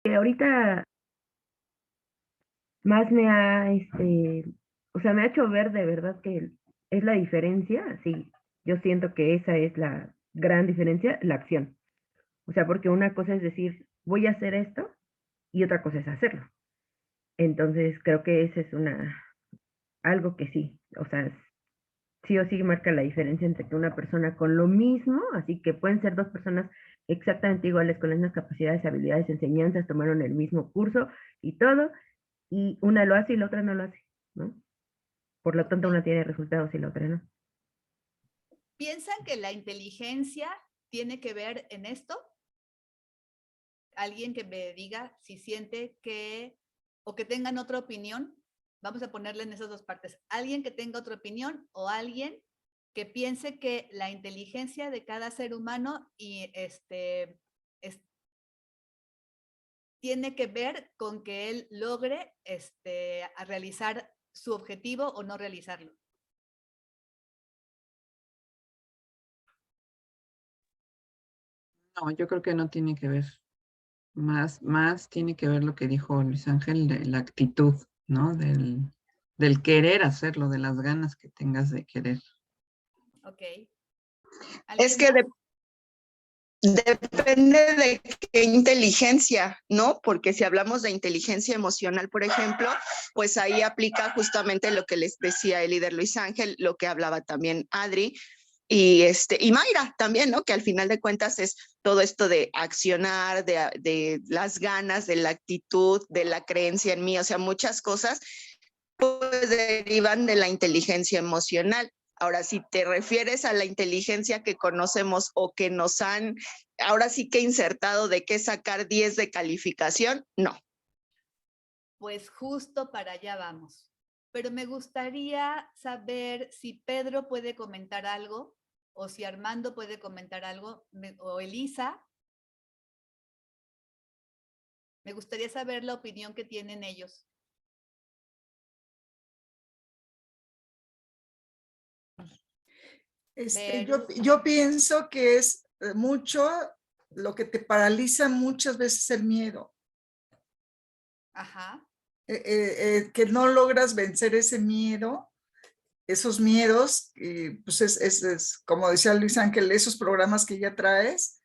que ahorita más o sea, me ha hecho ver de verdad que es la diferencia, sí, yo siento que esa es la gran diferencia, la acción. O sea, porque una cosa es decir, voy a hacer esto y otra cosa es hacerlo. Entonces, creo que ese es algo que sí, o sea, sí o sí marca la diferencia entre que una persona con lo mismo, así que pueden ser dos personas exactamente iguales, con las mismas capacidades, habilidades, enseñanzas, tomaron el mismo curso y todo, y una lo hace y la otra no lo hace, ¿no? Por lo tanto, Ok. una tiene resultados y la otra no. ¿Piensan que la inteligencia tiene que ver en esto? Alguien que me diga si siente que, o que tengan otra opinión, vamos a ponerle en esas dos partes, alguien que tenga otra opinión o alguien que piense que la inteligencia de cada ser humano y tiene que ver con que él logre a realizar su objetivo o no realizarlo. No, yo creo que no tiene que ver. Más tiene que ver lo que dijo Luis Ángel, de la actitud, ¿no? Del querer hacerlo, de las ganas que tengas de querer. Ok. Es ¿Alguien que más? depende de qué inteligencia, ¿no? Porque si hablamos de inteligencia emocional, por ejemplo, pues ahí aplica justamente lo que les decía el líder Luis Ángel, lo que hablaba también Adri y Mayra también, ¿no? Que al final de cuentas es todo esto de accionar, de las ganas, de la actitud, de la creencia en mí, o sea, muchas cosas pues derivan de la inteligencia emocional. Ahora, si te refieres a la inteligencia que conocemos o que nos han, ahora sí que insertado de qué sacar 10 de calificación, no. Pues justo para allá vamos. Pero me gustaría saber si Pedro puede comentar algo o si Armando puede comentar algo o Elisa. Me gustaría saber la opinión que tienen ellos. Ver, Yo pienso que es mucho lo que te paraliza muchas veces el miedo, ajá, que no logras vencer ese miedo, esos miedos, pues es, como decía Luis Ángel, esos programas que ya traes,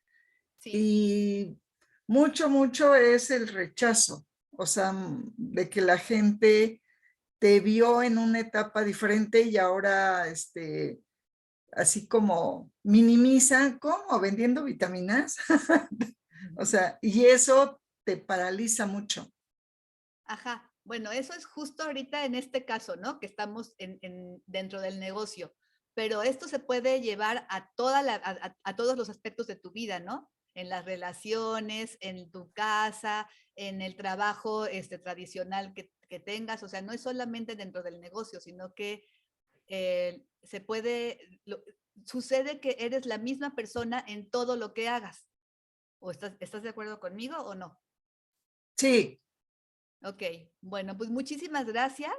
sí, y mucho es el rechazo, o sea, de que la gente te vio en una etapa diferente y ahora, así como minimizan, ¿cómo? Vendiendo vitaminas. O sea, y eso te paraliza mucho. ajá. Bueno, eso es justo ahorita en este caso, ¿no? Que estamos dentro del negocio. Pero esto se puede llevar a, a todos los aspectos de tu vida, ¿no? En las relaciones, en tu casa, en el trabajo tradicional que tengas. O sea, no es solamente dentro del negocio, sino que se puede, sucede que eres la misma persona en todo lo que hagas. ¿O estás de acuerdo conmigo o no? Sí, Ok, bueno, pues muchísimas gracias.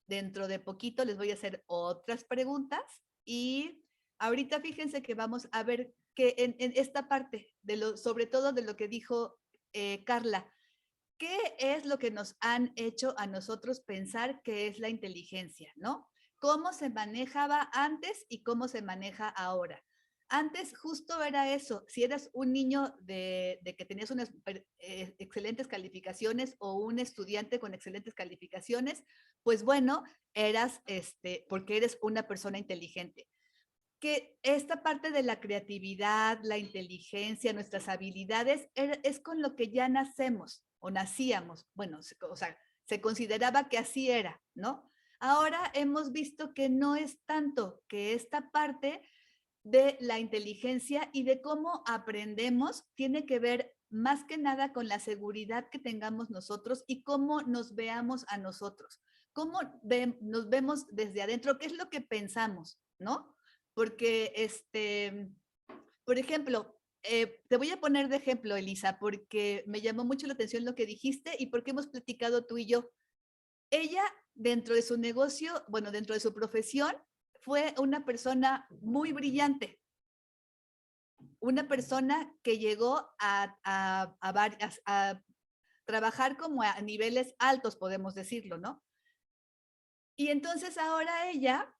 Dentro de poquito les voy a hacer otras preguntas y ahorita fíjense que vamos a ver que en esta parte, sobre todo de lo que dijo Carla, ¿qué es lo que nos han hecho a nosotros pensar que es la inteligencia, no? ¿Cómo se manejaba antes y cómo se maneja ahora? Antes justo era eso, si eras un niño de que tenías unas excelentes calificaciones o un estudiante con excelentes calificaciones, pues bueno, eras porque eres una persona inteligente. Que esta parte de la creatividad, la inteligencia, nuestras habilidades, es con lo que ya nacemos o nacíamos. Bueno, o sea, se consideraba que así era, ¿no? Ahora hemos visto que no es tanto, que esta parte de la inteligencia y de cómo aprendemos tiene que ver más que nada con la seguridad que tengamos nosotros y cómo nos veamos a nosotros, cómo nos vemos desde adentro, qué es lo que pensamos, ¿no? Porque, por ejemplo, te voy a poner de ejemplo, Elisa, porque me llamó mucho la atención lo que dijiste y porque hemos platicado tú y yo. Ella, dentro de su negocio, bueno, dentro de su profesión, fue una persona muy brillante, una persona que llegó a trabajar como a niveles altos, podemos decirlo, ¿no? Y entonces ahora ella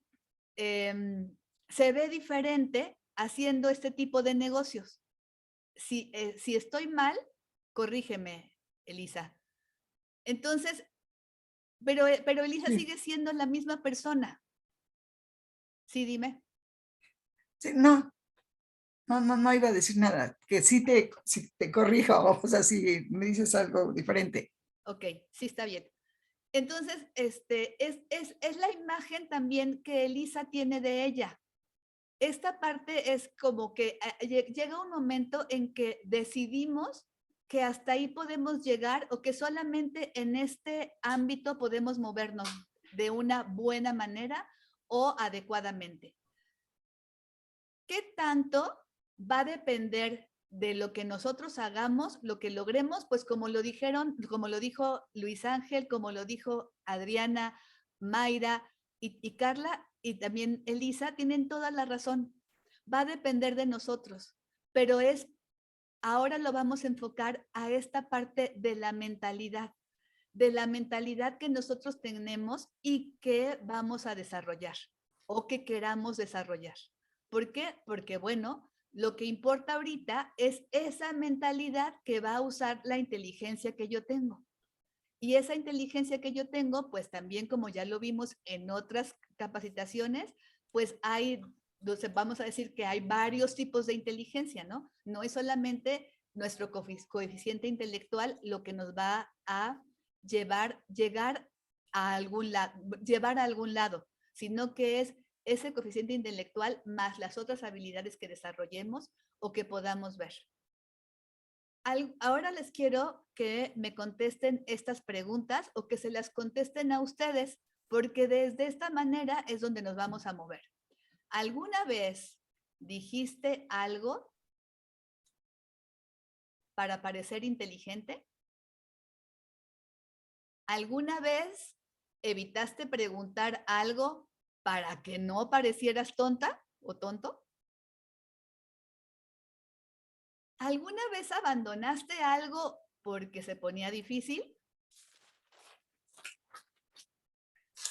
se ve diferente haciendo este tipo de negocios. Si estoy mal, corrígeme, Elisa. Entonces, pero Elisa Sí. sigue siendo la misma persona. Sí, dime. Sí, no, no iba a decir nada, que sí te corrijo, o sea, si me dices algo diferente. Ok, sí está bien. Entonces, es la imagen también que Elisa tiene de ella. Esta parte es como que llega un momento en que decidimos que hasta ahí podemos llegar o que solamente en este ámbito podemos movernos de una buena manera o adecuadamente. ¿Qué tanto va a depender de lo que nosotros hagamos, lo que logremos? Pues como lo dijo Luis Ángel, como lo dijo Adriana, Mayra y Carla y también Elisa, tienen toda la razón. Va a depender de nosotros, pero ahora lo vamos a enfocar a esta parte de la mentalidad que nosotros tenemos y que vamos a desarrollar o que queramos desarrollar. ¿Por qué? Porque, bueno, lo que importa ahorita es esa mentalidad que va a usar la inteligencia que yo tengo. Y esa inteligencia que yo tengo, pues también como ya lo vimos en otras capacitaciones, pues vamos a decir que hay varios tipos de inteligencia, ¿no? No es solamente nuestro coeficiente intelectual lo que nos va a llevar a algún lado, sino que es ese coeficiente intelectual más las otras habilidades que desarrollemos o que podamos ver. Ahora les quiero que me contesten estas preguntas o que se las contesten a ustedes, porque desde esta manera es donde nos vamos a mover. ¿Alguna vez dijiste algo para parecer inteligente? ¿Alguna vez evitaste preguntar algo para que no parecieras tonta o tonto? ¿Alguna vez abandonaste algo porque se ponía difícil?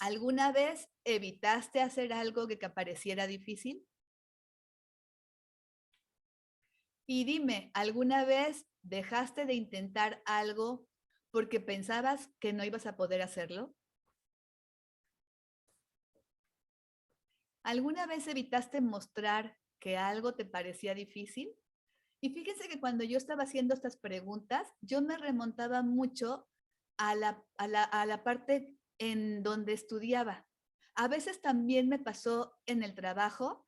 ¿Alguna vez evitaste hacer algo que pareciera difícil? Y dime, ¿alguna vez dejaste de intentar algo porque pensabas que no ibas a poder hacerlo? ¿Alguna vez evitaste mostrar que algo te parecía difícil? Y fíjense que cuando yo estaba haciendo estas preguntas, yo me remontaba mucho a la parte en donde estudiaba. A veces también me pasó en el trabajo,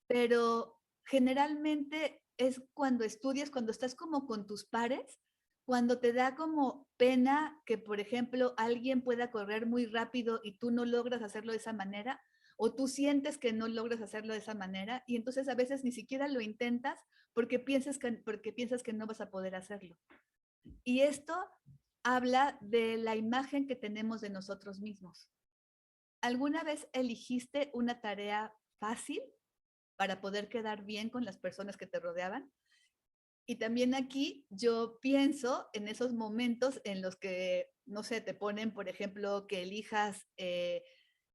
pero generalmente es cuando estudias, cuando estás como con tus pares, cuando te da como pena que, por ejemplo, alguien pueda correr muy rápido y tú no logras hacerlo de esa manera, o tú sientes que no logras hacerlo de esa manera, y entonces a veces ni siquiera lo intentas porque piensas que no vas a poder hacerlo. Y esto habla de la imagen que tenemos de nosotros mismos. ¿Alguna vez eligiste una tarea fácil para poder quedar bien con las personas que te rodeaban? Y también aquí yo pienso en esos momentos en los que, no sé, te ponen, por ejemplo, que elijas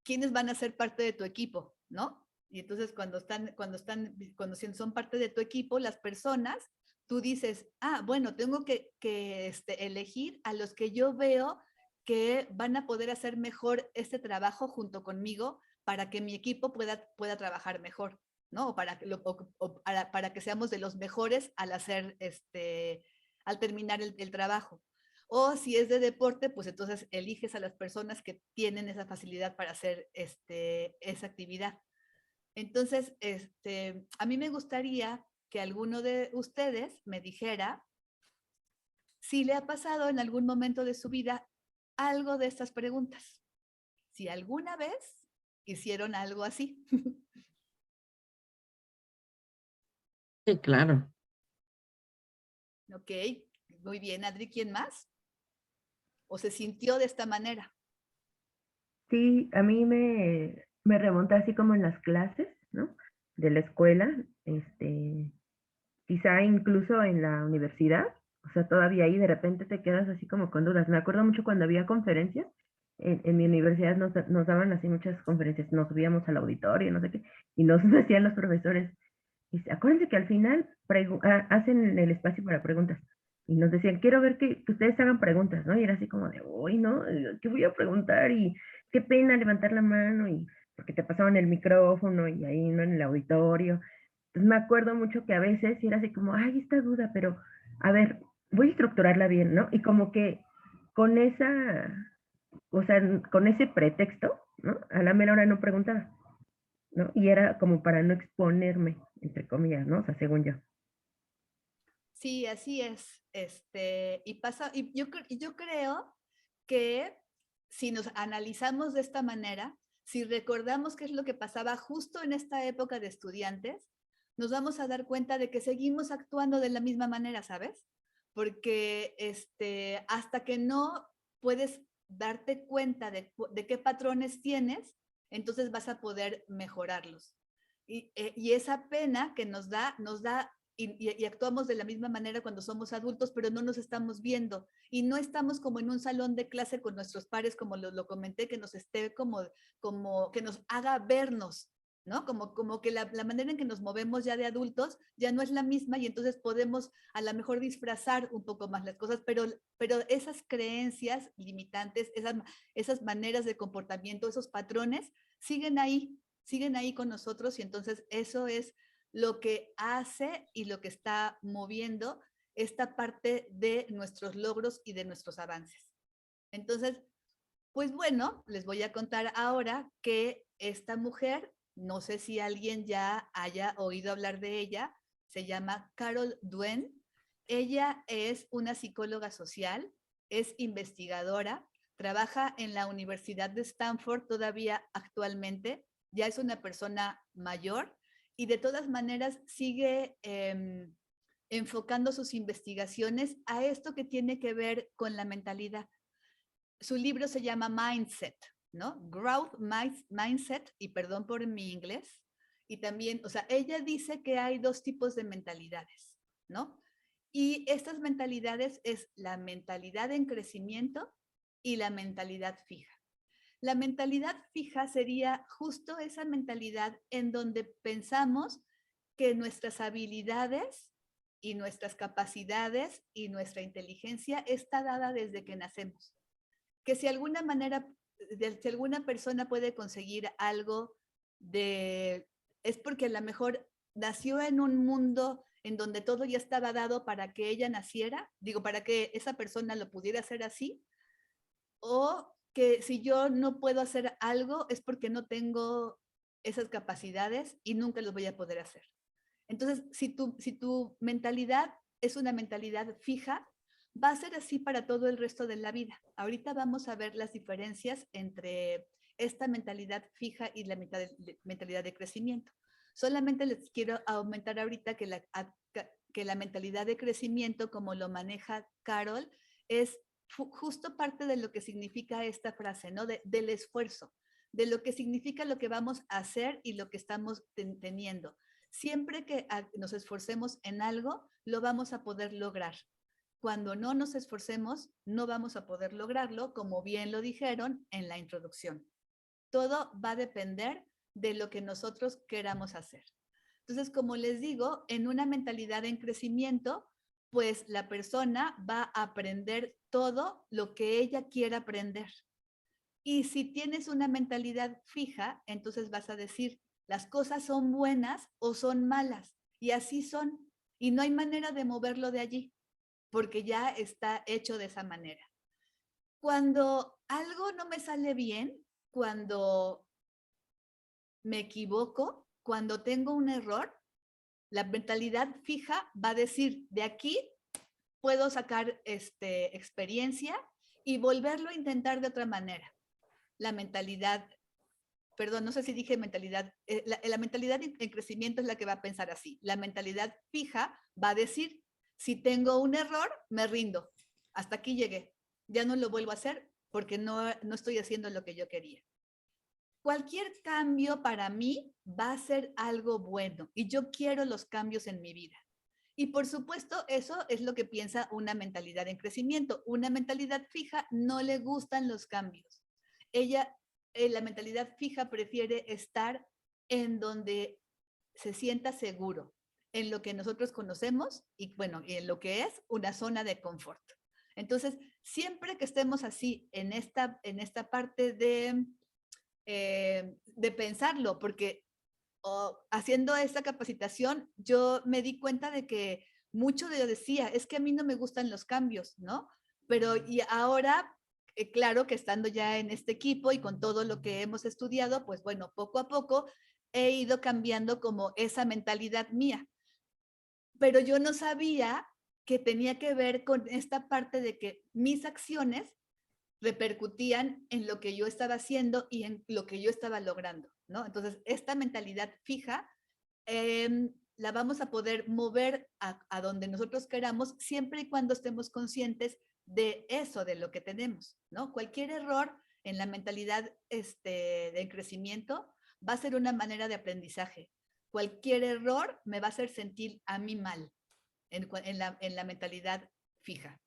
quiénes van a ser parte de tu equipo, ¿no? Y entonces cuando son parte de tu equipo, las personas, tú dices, bueno, tengo que elegir a los que yo veo que van a poder hacer mejor este trabajo junto conmigo para que mi equipo pueda trabajar mejor, ¿no? Para que seamos de los mejores al terminar el trabajo. O si es de deporte, pues entonces eliges a las personas que tienen esa facilidad para hacer esa actividad. Entonces, a mí me gustaría que alguno de ustedes me dijera si le ha pasado en algún momento de su vida algo de estas preguntas. Si alguna vez hicieron algo así. Sí, claro. Ok, muy bien, Adri, ¿quién más? ¿O se sintió de esta manera? Sí, a mí me remonta así como en las clases, ¿no? De la escuela, quizá incluso en la universidad, o O sea, todavía ahí de repente te quedas así como con dudas. Me acuerdo mucho cuando había conferencias, en mi universidad nos daban así muchas conferencias, nos subíamos al auditorio, no sé qué, y nos decían los profesores, dice, acuérdense que al final hacen el espacio para preguntas. Y nos decían, quiero ver que ustedes hagan preguntas, ¿no? Y era así como de, uy, ¿no? ¿Qué voy a preguntar? Y qué pena levantar la mano, y porque te pasaban el micrófono y ahí, ¿no? En el auditorio. Entonces me acuerdo mucho que a veces sí era así como, ay, esta duda, pero a ver, voy a estructurarla bien, ¿no? Y como que con esa, o sea, con ese pretexto, ¿no? A la mera hora no preguntaba, ¿no? Y era como para no exponerme, entre comillas, ¿no? O sea, según yo. Sí, así es. Y pasa, yo creo que si nos analizamos de esta manera, si recordamos qué es lo que pasaba justo en esta época de estudiantes, nos vamos a dar cuenta de que seguimos actuando de la misma manera, ¿sabes? Porque hasta que no puedes darte cuenta de qué patrones tienes, entonces vas a poder mejorarlos. Y esa pena que nos da y actuamos de la misma manera cuando somos adultos, pero no nos estamos viendo y no estamos como en un salón de clase con nuestros pares, como lo comenté, que nos esté como que nos haga vernos, ¿no? Como que la manera en que nos movemos ya de adultos ya no es la misma y entonces podemos a lo mejor disfrazar un poco más las cosas, pero esas creencias limitantes, esas maneras de comportamiento, esos patrones, siguen ahí con nosotros y entonces eso es lo que hace y lo que está moviendo esta parte de nuestros logros y de nuestros avances. Entonces, pues bueno, les voy a contar ahora que esta mujer, no sé si alguien ya haya oído hablar de ella, se llama Carol Dweck. Ella es una psicóloga social, es investigadora, trabaja en la Universidad de Stanford todavía actualmente, ya es una persona mayor y de todas maneras sigue enfocando sus investigaciones a esto que tiene que ver con la mentalidad. Su libro se llama Mindset, ¿no? Growth Mindset, y perdón por mi inglés. Y también, o sea, ella dice que hay dos tipos de mentalidades, ¿no? Y estas mentalidades es la mentalidad en crecimiento y la mentalidad fija. La mentalidad fija sería justo esa mentalidad en donde pensamos que nuestras habilidades y nuestras capacidades y nuestra inteligencia está dada desde que nacemos. Que si alguna manera, si alguna persona puede conseguir algo es porque a lo mejor nació en un mundo en donde todo ya estaba dado para que ella naciera, digo, para que esa persona lo pudiera hacer así, o que si yo no puedo hacer algo es porque no tengo esas capacidades y nunca los voy a poder hacer. Entonces, si tu mentalidad es una mentalidad fija, va a ser así para todo el resto de la vida. Ahorita vamos a ver las diferencias entre esta mentalidad fija y la mentalidad de crecimiento. Solamente les quiero aumentar ahorita que la mentalidad de crecimiento, como lo maneja Carol, es justo parte de lo que significa esta frase, ¿no? Del esfuerzo, de lo que significa lo que vamos a hacer y lo que estamos teniendo. Siempre que nos esforcemos en algo, lo vamos a poder lograr. Cuando no nos esforcemos, no vamos a poder lograrlo, como bien lo dijeron en la introducción. Todo va a depender de lo que nosotros queramos hacer. Entonces, como les digo, en una mentalidad en crecimiento, pues la persona va a aprender todo lo que ella quiera aprender. Y si tienes una mentalidad fija, entonces vas a decir, las cosas son buenas o son malas, y así son, y no hay manera de moverlo de allí, porque ya está hecho de esa manera. Cuando algo no me sale bien, cuando me equivoco, cuando tengo un error, la mentalidad fija va a decir, de aquí puedo sacar experiencia y volverlo a intentar de otra manera. La mentalidad, perdón, no sé si dije mentalidad, la mentalidad en crecimiento es la que va a pensar así. La mentalidad fija va a decir, si tengo un error, me rindo. Hasta aquí llegué. Ya no lo vuelvo a hacer porque no estoy haciendo lo que yo quería. Cualquier cambio para mí va a ser algo bueno y yo quiero los cambios en mi vida. Y por supuesto, eso es lo que piensa una mentalidad en crecimiento. Una mentalidad fija no le gustan los cambios. Ella, la mentalidad fija prefiere estar en donde se sienta seguro, en lo que nosotros conocemos y bueno, en lo que es una zona de confort. Entonces, siempre que estemos así en esta parte de pensarlo, porque haciendo esta capacitación, yo me di cuenta de que mucho de lo decía, es que a mí no me gustan los cambios, ¿no? Pero y ahora, claro que estando ya en este equipo y con todo lo que hemos estudiado, pues bueno, poco a poco he ido cambiando como esa mentalidad mía. Pero yo no sabía que tenía que ver con esta parte de que mis acciones repercutían en lo que yo estaba haciendo y en lo que yo estaba logrando, ¿no? Entonces, esta mentalidad fija la vamos a poder mover a donde nosotros queramos siempre y cuando estemos conscientes de eso, de lo que tenemos, ¿no? Cualquier error en la mentalidad de crecimiento va a ser una manera de aprendizaje. Cualquier error me va a hacer sentir a mí mal en la mentalidad fija.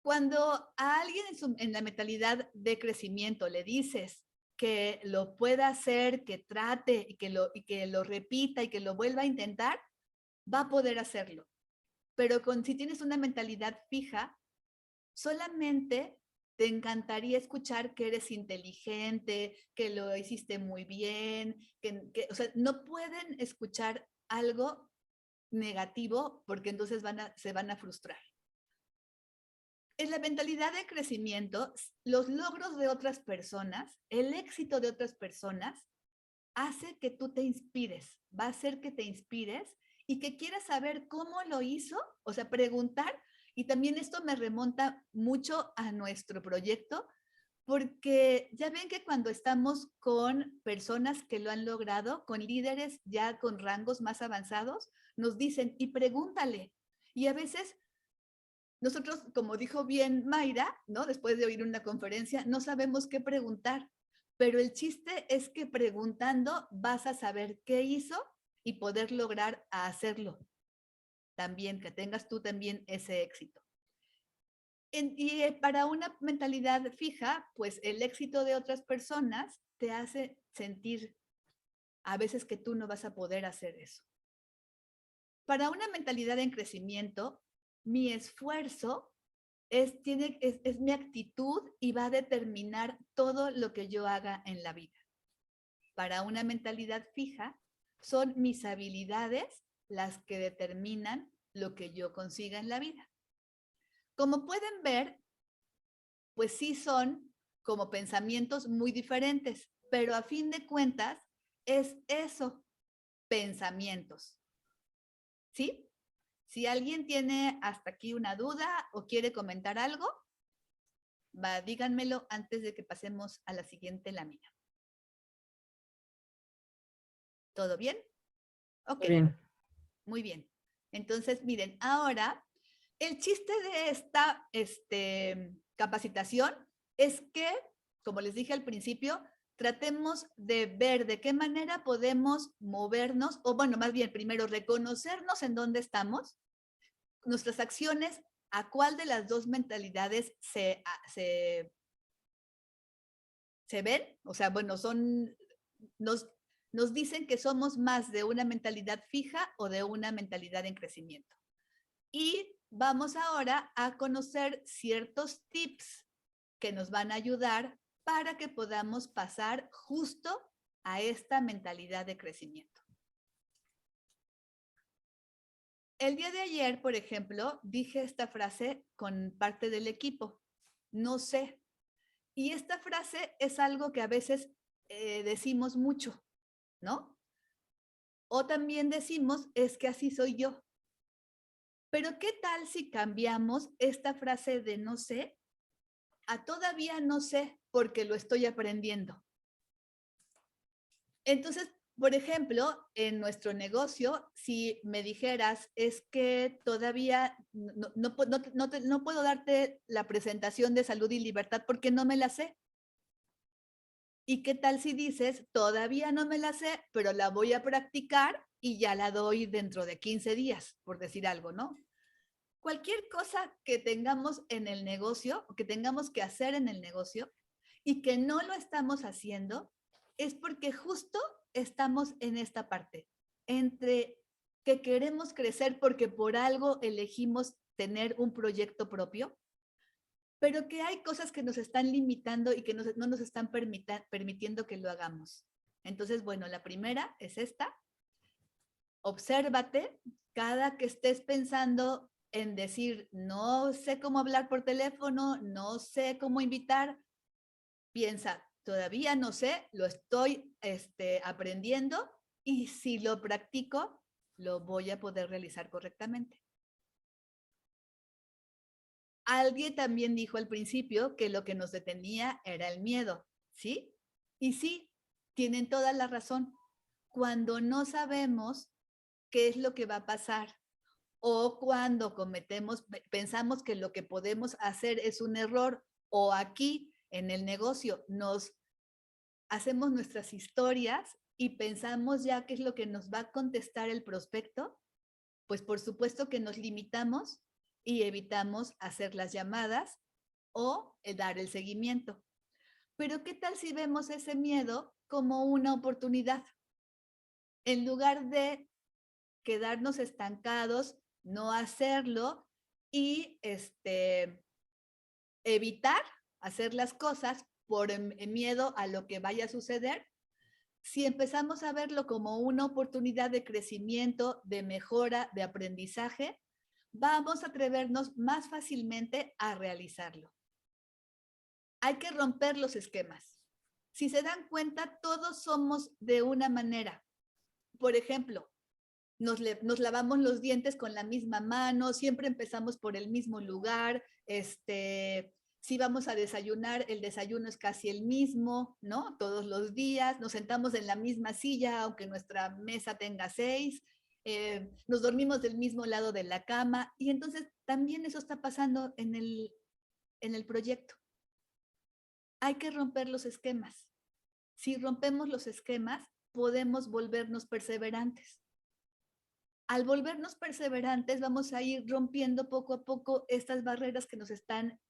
Cuando a alguien en la mentalidad de crecimiento le dices que lo pueda hacer, que trate y que lo repita y que lo vuelva a intentar, va a poder hacerlo. Pero si tienes una mentalidad fija, solamente te encantaría escuchar que eres inteligente, que lo hiciste muy bien, o sea, no pueden escuchar algo negativo porque entonces se van a frustrar. En la mentalidad de crecimiento, los logros de otras personas, el éxito de otras personas, hace que tú te inspires, va a hacer que te inspires y que quieras saber cómo lo hizo, o sea, preguntar. Y también esto me remonta mucho a nuestro proyecto, porque ya ven que cuando estamos con personas que lo han logrado, con líderes ya con rangos más avanzados, nos dicen, y pregúntale. Y a veces nosotros, como dijo bien Mayra, ¿no? Después de oír una conferencia, no sabemos qué preguntar, pero el chiste es que preguntando vas a saber qué hizo y poder lograr hacerlo. También, que tengas tú también ese éxito. Para una mentalidad fija, pues el éxito de otras personas te hace sentir a veces que tú no vas a poder hacer eso. Para una mentalidad en crecimiento, mi esfuerzo es mi actitud y va a determinar todo lo que yo haga en la vida. Para una mentalidad fija, son mis habilidades las que determinan lo que yo consiga en la vida. Como pueden ver, pues sí son como pensamientos muy diferentes, pero a fin de cuentas es eso, pensamientos. ¿Sí? Si alguien tiene hasta aquí una duda o quiere comentar algo, díganmelo antes de que pasemos a la siguiente lámina. ¿Todo bien? Ok. Bien. Muy bien. Entonces, miren, ahora el chiste de esta capacitación es que, como les dije al principio, tratemos de ver de qué manera podemos movernos, o bueno, más bien, primero reconocernos en dónde estamos, nuestras acciones, a cuál de las dos mentalidades se ven, o sea, bueno, nos dicen que somos más de una mentalidad fija o de una mentalidad en crecimiento. Y vamos ahora a conocer ciertos tips que nos van a ayudar para que podamos pasar justo a esta mentalidad de crecimiento. El día de ayer, por ejemplo, dije esta frase con parte del equipo, no sé. Y esta frase es algo que a veces decimos mucho, ¿no? O también decimos, es que así soy yo. Pero ¿qué tal si cambiamos esta frase de no sé a todavía no sé porque lo estoy aprendiendo? Entonces, por ejemplo, en nuestro negocio, si me dijeras, es que todavía no puedo darte la presentación de salud y libertad porque no me la sé. ¿Y qué tal si dices, todavía no me la sé, pero la voy a practicar y ya la doy dentro de 15 días, por decir algo, ¿no? Cualquier cosa que tengamos en el negocio, o que tengamos que hacer en el negocio, y que no lo estamos haciendo, es porque justo estamos en esta parte, entre que queremos crecer porque por algo elegimos tener un proyecto propio, pero que hay cosas que nos están limitando y que no nos están permitiendo que lo hagamos. Entonces, bueno, la primera es esta. Obsérvate cada que estés pensando en decir, no sé cómo hablar por teléfono, no sé cómo invitar, piensa, todavía no sé, lo estoy aprendiendo y si lo practico, lo voy a poder realizar correctamente. Alguien también dijo al principio que lo que nos detenía era el miedo, ¿sí? Y sí, tienen toda la razón. Cuando no sabemos qué es lo que va a pasar o cuando pensamos que lo que podemos hacer es un error o aquí en el negocio nos hacemos nuestras historias y pensamos ya qué es lo que nos va a contestar el prospecto, pues por supuesto que nos limitamos y evitamos hacer las llamadas o dar el seguimiento. Pero ¿qué tal si vemos ese miedo como una oportunidad? En lugar de quedarnos estancados, no hacerlo y evitar hacer las cosas por miedo a lo que vaya a suceder, si empezamos a verlo como una oportunidad de crecimiento, de mejora, de aprendizaje, vamos a atrevernos más fácilmente a realizarlo. Hay que romper los esquemas. Si se dan cuenta, todos somos de una manera. Por ejemplo, nos lavamos los dientes con la misma mano, siempre empezamos por el mismo lugar, si vamos a desayunar, el desayuno es casi el mismo, ¿no? Todos los días, nos sentamos en la misma silla, aunque nuestra mesa tenga 6, nos dormimos del mismo lado de la cama, y entonces también eso está pasando en el proyecto. Hay que romper los esquemas. Si rompemos los esquemas, podemos volvernos perseverantes. Al volvernos perseverantes, vamos a ir rompiendo poco a poco estas barreras que nos están,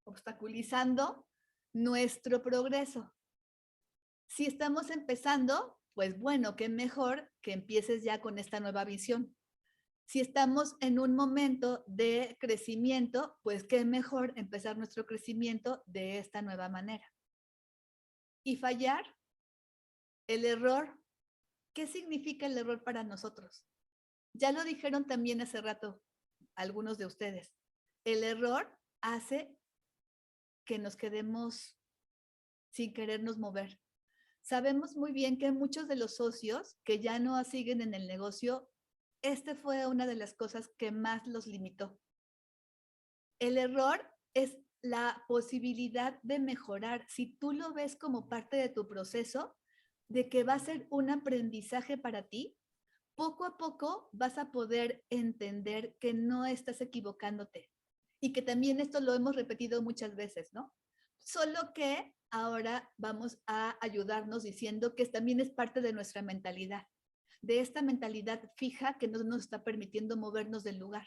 obstaculizando nuestro progreso. Si estamos empezando, pues bueno, qué mejor que empieces ya con esta nueva visión. Si estamos en un momento de crecimiento, pues qué mejor empezar nuestro crecimiento de esta nueva manera. Y fallar, el error, ¿qué significa el error para nosotros? Ya lo dijeron también hace rato algunos de ustedes. El error hace que nos quedemos sin querernos mover. Sabemos muy bien que muchos de los socios que ya no siguen en el negocio, fue una de las cosas que más los limitó. El error es la posibilidad de mejorar. Si tú lo ves como parte de tu proceso, de que va a ser un aprendizaje para ti, poco a poco vas a poder entender que no estás equivocándote y que también esto lo hemos repetido muchas veces, ¿no? Solo que ahora vamos a ayudarnos diciendo que también es parte de nuestra mentalidad, de esta mentalidad fija que no nos está permitiendo movernos del lugar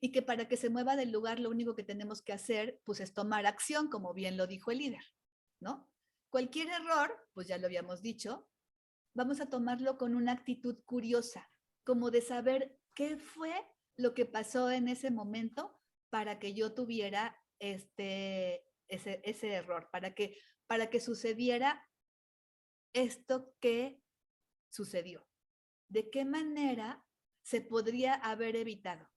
y que para que se mueva del lugar lo único que tenemos que hacer pues es tomar acción, como bien lo dijo el líder, ¿no? Cualquier error, pues ya lo habíamos dicho, vamos a tomarlo con una actitud curiosa, como de saber qué fue lo que pasó en ese momento para que yo tuviera ese error, para que sucediera esto que sucedió. ¿De qué manera se podría haber evitado?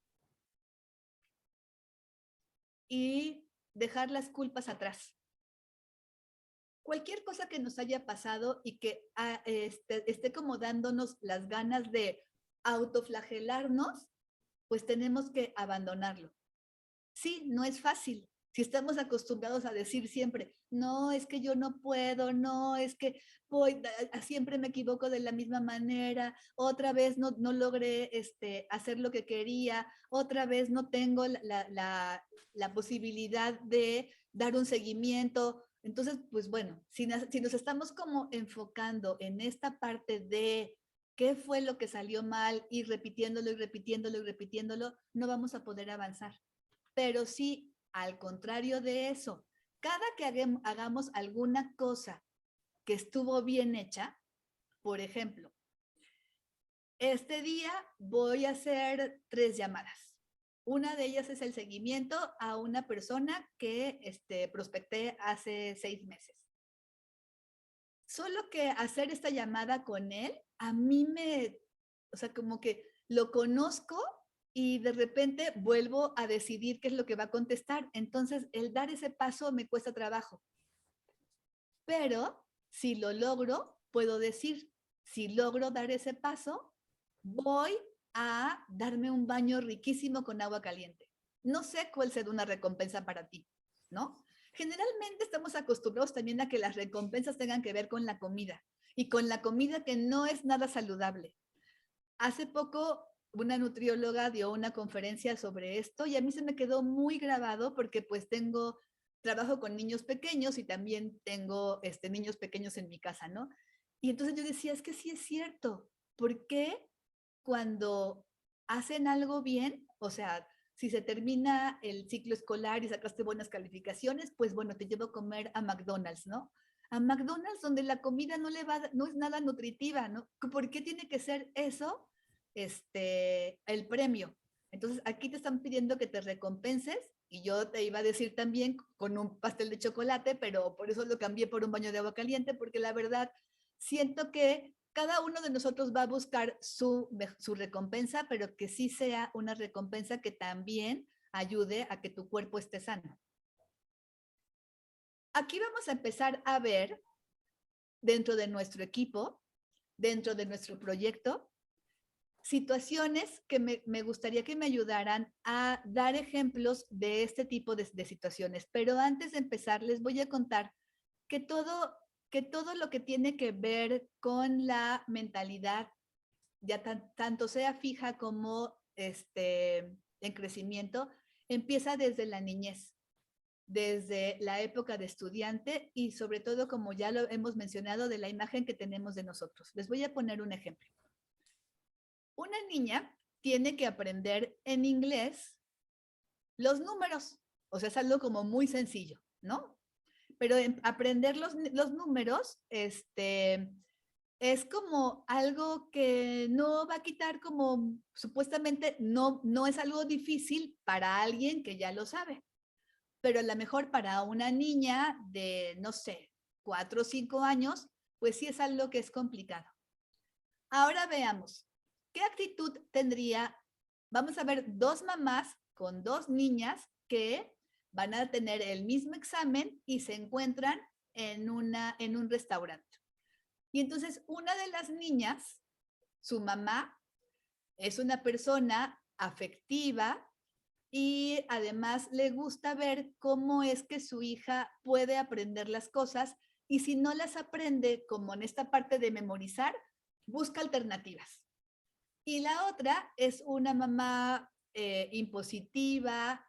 Y dejar las culpas atrás. Cualquier cosa que nos haya pasado y que esté como dándonos las ganas de autoflagelarnos, pues tenemos que abandonarlo. Sí, no es fácil. Si estamos acostumbrados a decir siempre, no, es que yo no puedo, no, es que siempre me equivoco de la misma manera, otra vez no logré hacer lo que quería, otra vez no tengo la posibilidad de dar un seguimiento. Entonces, pues bueno, si nos estamos como enfocando en esta parte de qué fue lo que salió mal y repitiéndolo y repitiéndolo y repitiéndolo, no vamos a poder avanzar. Pero sí, al contrario de eso, cada que hagamos alguna cosa que estuvo bien hecha, por ejemplo, este día voy a hacer 3 llamadas. Una de ellas es el seguimiento a una persona que prospecté hace 6 meses. Solo que hacer esta llamada con él, a mí o sea, como que lo conozco y de repente vuelvo a decidir qué es lo que va a contestar. Entonces, el dar ese paso me cuesta trabajo. Pero si lo logro, puedo decir, si logro dar ese paso, voy a darme un baño riquísimo con agua caliente. No sé cuál será una recompensa para ti, ¿no? Generalmente estamos acostumbrados también a que las recompensas tengan que ver con la comida y con la comida que no es nada saludable. Hace poco una nutrióloga dio una conferencia sobre esto y a mí se me quedó muy grabado porque pues trabajo con niños pequeños y también tengo niños pequeños en mi casa, ¿no? Y entonces yo decía, es que sí es cierto, ¿por qué cuando hacen algo bien, o sea, si se termina el ciclo escolar y sacaste buenas calificaciones, pues bueno, te llevo a comer a McDonald's, ¿no? A McDonald's donde la comida no es nada nutritiva, ¿no? ¿Por qué tiene que ser eso el premio? Entonces aquí te están pidiendo que te recompenses y yo te iba a decir también con un pastel de chocolate, pero por eso lo cambié por un baño de agua caliente, porque la verdad siento que cada uno de nosotros va a buscar su recompensa, pero que sí sea una recompensa que también ayude a que tu cuerpo esté sano. Aquí vamos a empezar a ver dentro de nuestro equipo, dentro de nuestro proyecto, situaciones que me gustaría que me ayudaran a dar ejemplos de este tipo de situaciones. Pero antes de empezar, les voy a contar que todo lo que tiene que ver con la mentalidad, ya tanto sea fija como en crecimiento, empieza desde la niñez, desde la época de estudiante y sobre todo, como ya lo hemos mencionado, de la imagen que tenemos de nosotros. Les voy a poner un ejemplo. Una niña tiene que aprender en inglés los números, o sea, es algo como muy sencillo, ¿no? Pero aprender los números, es como algo que no va a quitar como, supuestamente, no es algo difícil para alguien que ya lo sabe. Pero a lo mejor para una niña de, no sé, 4 o 5 años, pues sí es algo que es complicado. Ahora veamos, ¿qué actitud tendría? Vamos a ver 2 mamás con 2 niñas que van a tener el mismo examen y se encuentran en un restaurante. Y entonces una de las niñas, su mamá, es una persona afectiva y además le gusta ver cómo es que su hija puede aprender las cosas y si no las aprende, como en esta parte de memorizar, busca alternativas. Y la otra es una mamá impositiva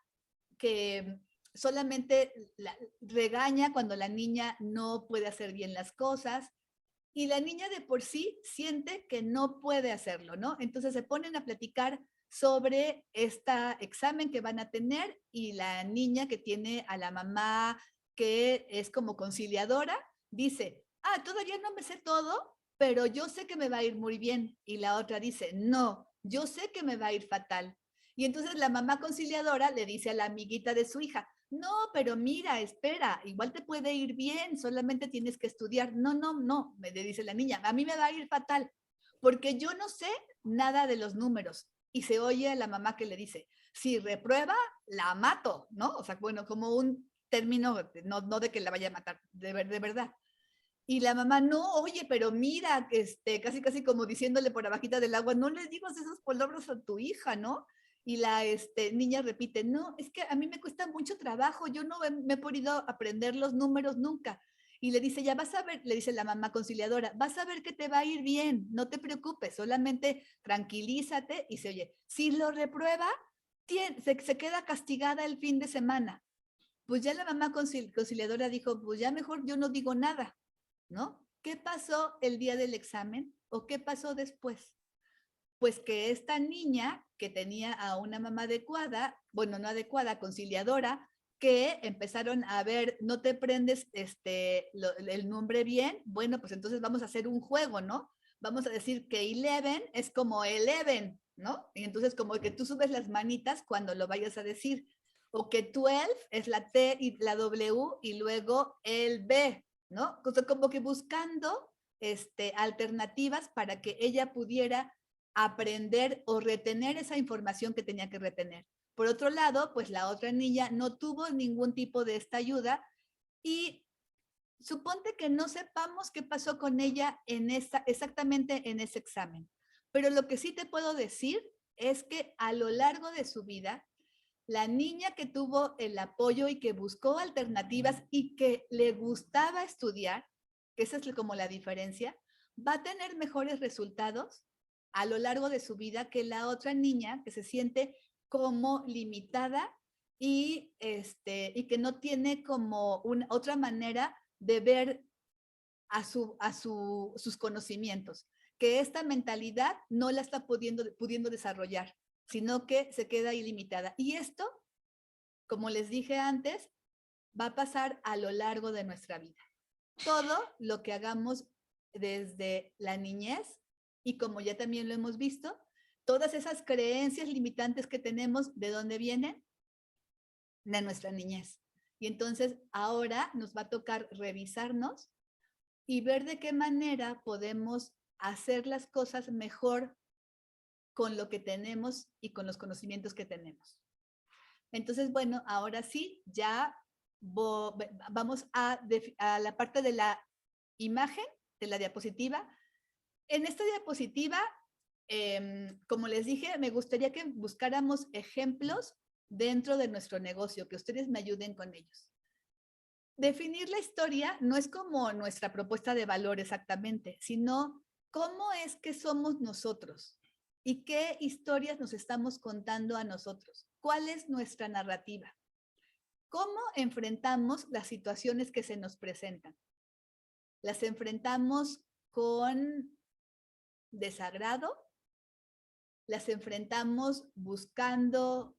que solamente regaña cuando la niña no puede hacer bien las cosas y la niña de por sí siente que no puede hacerlo, ¿no? Entonces se ponen a platicar sobre este examen que van a tener y la niña que tiene a la mamá que es como conciliadora, dice, todavía no me sé todo, pero yo sé que me va a ir muy bien. Y la otra dice, no, yo sé que me va a ir fatal. Y entonces la mamá conciliadora le dice a la amiguita de su hija, no, pero mira, espera, igual te puede ir bien, solamente tienes que estudiar. No, me dice la niña, a mí me va a ir fatal, porque yo no sé nada de los números. Y se oye a la mamá que le dice, si reprueba, la mato, ¿no? O sea, bueno, como un término, no de que la vaya a matar, de verdad. Y la mamá, no, oye, pero mira, casi como diciéndole por abajita del agua, no le digas esas palabras a tu hija, ¿no? Y la niña repite, no, es que a mí me cuesta mucho trabajo, yo no me he podido aprender los números nunca. Y le dice, ya vas a ver, le dice la mamá conciliadora, vas a ver que te va a ir bien, no te preocupes, solamente tranquilízate. Y se oye, si lo reprueba, se queda castigada el fin de semana. pues ya la mamá conciliadora dijo, pues ya mejor yo no digo nada, ¿no? ¿Qué pasó el día del examen o qué pasó después? Pues que esta niña que tenía a una mamá adecuada, bueno, no adecuada, conciliadora, que empezaron a ver, no te prendes el nombre bien, bueno, pues entonces vamos a hacer un juego, ¿no? Vamos a decir que 11 es como 11, ¿no? Y entonces como que tú subes las manitas cuando lo vayas a decir, o que 12 es la T y la W y luego el B, ¿no? O sea, como que buscando alternativas para que ella pudiera aprender o retener esa información que tenía que retener. Por otro lado, pues la otra niña no tuvo ningún tipo de esta ayuda y suponte que no sepamos qué pasó con ella exactamente en ese examen. Pero lo que sí te puedo decir es que a lo largo de su vida, la niña que tuvo el apoyo y que buscó alternativas y que le gustaba estudiar, que esa es como la diferencia, va a tener mejores resultados a lo largo de su vida que la otra niña que se siente como limitada y que no tiene como otra manera de ver sus conocimientos, que esta mentalidad no la está pudiendo desarrollar, sino que se queda ilimitada. Y esto, como les dije antes, va a pasar a lo largo de nuestra vida. Todo lo que hagamos desde la niñez y como ya también lo hemos visto, todas esas creencias limitantes que tenemos, ¿de dónde vienen? De nuestra niñez. Y entonces ahora nos va a tocar revisarnos y ver de qué manera podemos hacer las cosas mejor con lo que tenemos y con los conocimientos que tenemos. Entonces, bueno, ahora sí, ya vamos a la parte de la imagen, de la diapositiva. En esta diapositiva, como les dije, me gustaría que buscáramos ejemplos dentro de nuestro negocio, que ustedes me ayuden con ellos. Definir la historia no es como nuestra propuesta de valor exactamente, sino cómo es que somos nosotros y qué historias nos estamos contando a nosotros. ¿Cuál es nuestra narrativa? ¿Cómo enfrentamos las situaciones que se nos presentan? ¿Las enfrentamos con desagrado? ¿Las enfrentamos buscando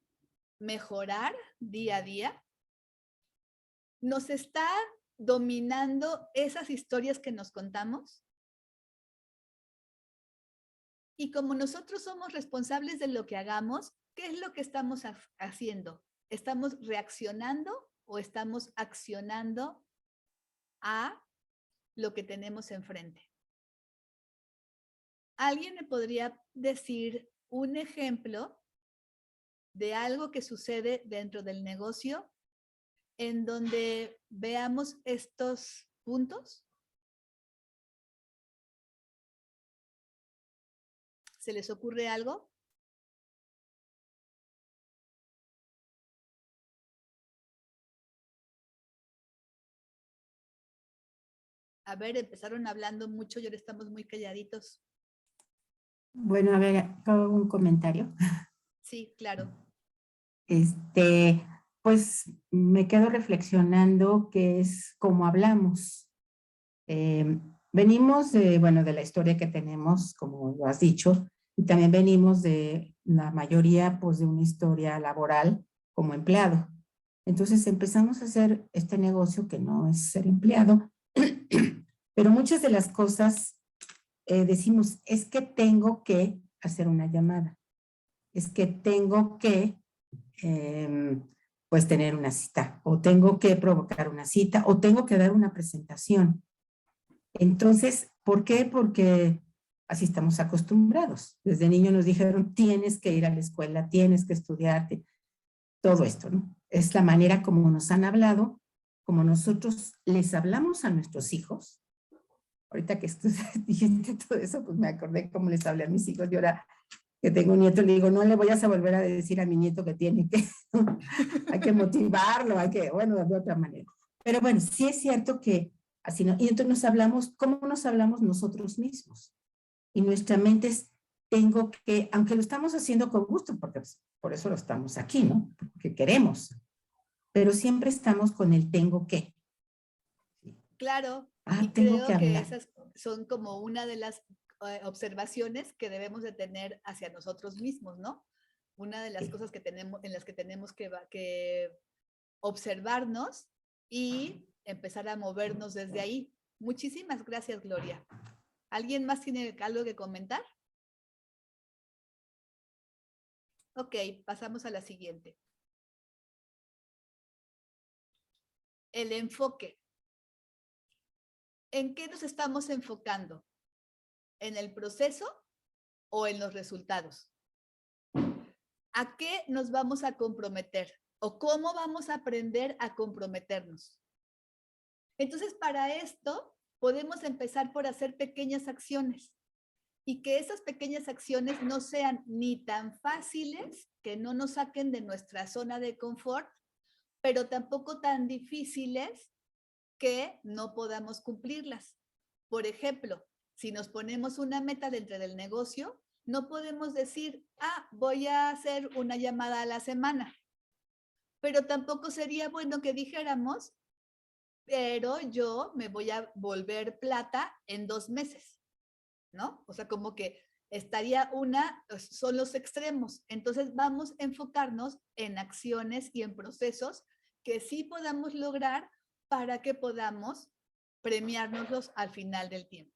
mejorar día a día? ¿Nos está dominando esas historias que nos contamos? Y como nosotros somos responsables de lo que hagamos, ¿qué es lo que estamos haciendo? ¿Estamos reaccionando o estamos accionando a lo que tenemos enfrente? ¿Alguien me podría decir un ejemplo de algo que sucede dentro del negocio en donde veamos estos puntos? ¿Se les ocurre algo? A ver, empezaron hablando mucho y ahora estamos muy calladitos. Bueno, a ver, hago un comentario. Sí, claro. Pues me quedo reflexionando que es como hablamos. Venimos de la historia que tenemos, como lo has dicho, y también venimos de la mayoría, pues, de una historia laboral como empleado. Entonces empezamos a hacer este negocio que no es ser empleado, pero muchas de las cosas decimos, es que tengo que hacer una llamada, es que tengo que pues tener una cita, o tengo que provocar una cita, o tengo que dar una presentación. Entonces, ¿por qué? Porque así estamos acostumbrados. Desde niño nos dijeron, tienes que ir a la escuela, tienes que estudiarte, todo esto, ¿no? Es la manera como nos han hablado, como nosotros les hablamos a nuestros hijos. Ahorita que dijiste todo eso, pues me acordé cómo les hablé a mis hijos. Y ahora que tengo un nieto, le digo, no le vayas a volver a decir a mi nieto que tiene que, hay que motivarlo, bueno, de otra manera. Pero bueno, sí es cierto que así no. Y entonces nos hablamos, ¿cómo nos hablamos nosotros mismos? Y nuestra mente es, tengo que, aunque lo estamos haciendo con gusto, porque por eso lo estamos aquí, ¿no? Porque queremos. pero siempre estamos con el tengo que. Claro, Ah, y tengo que creo que hablar. esas son como una de las observaciones que debemos de tener hacia nosotros mismos, ¿no? Una de las Sí. cosas que tenemos, en las que tenemos que observarnos y empezar a movernos desde ahí. Muchísimas gracias, Gloria. ¿Alguien más tiene algo que comentar? Ok, pasamos a la siguiente. El enfoque. ¿En qué nos estamos enfocando? ¿En el proceso o en los resultados? ¿A qué nos vamos a comprometer? ¿O cómo vamos a aprender a comprometernos? Entonces, para esto, podemos empezar por hacer pequeñas acciones y que esas pequeñas acciones no sean ni tan fáciles que no nos saquen de nuestra zona de confort, pero tampoco tan difíciles que no podamos cumplirlas. Por ejemplo, si nos ponemos una meta dentro del negocio, no podemos decir, voy a hacer una llamada a la semana. Pero tampoco sería bueno que dijéramos, pero yo me voy a volver plata en 2 meses, ¿no? O sea, como que estaría son los extremos. Entonces vamos a enfocarnos en acciones y en procesos que sí podamos lograr para que podamos premiárnoslos al final del tiempo.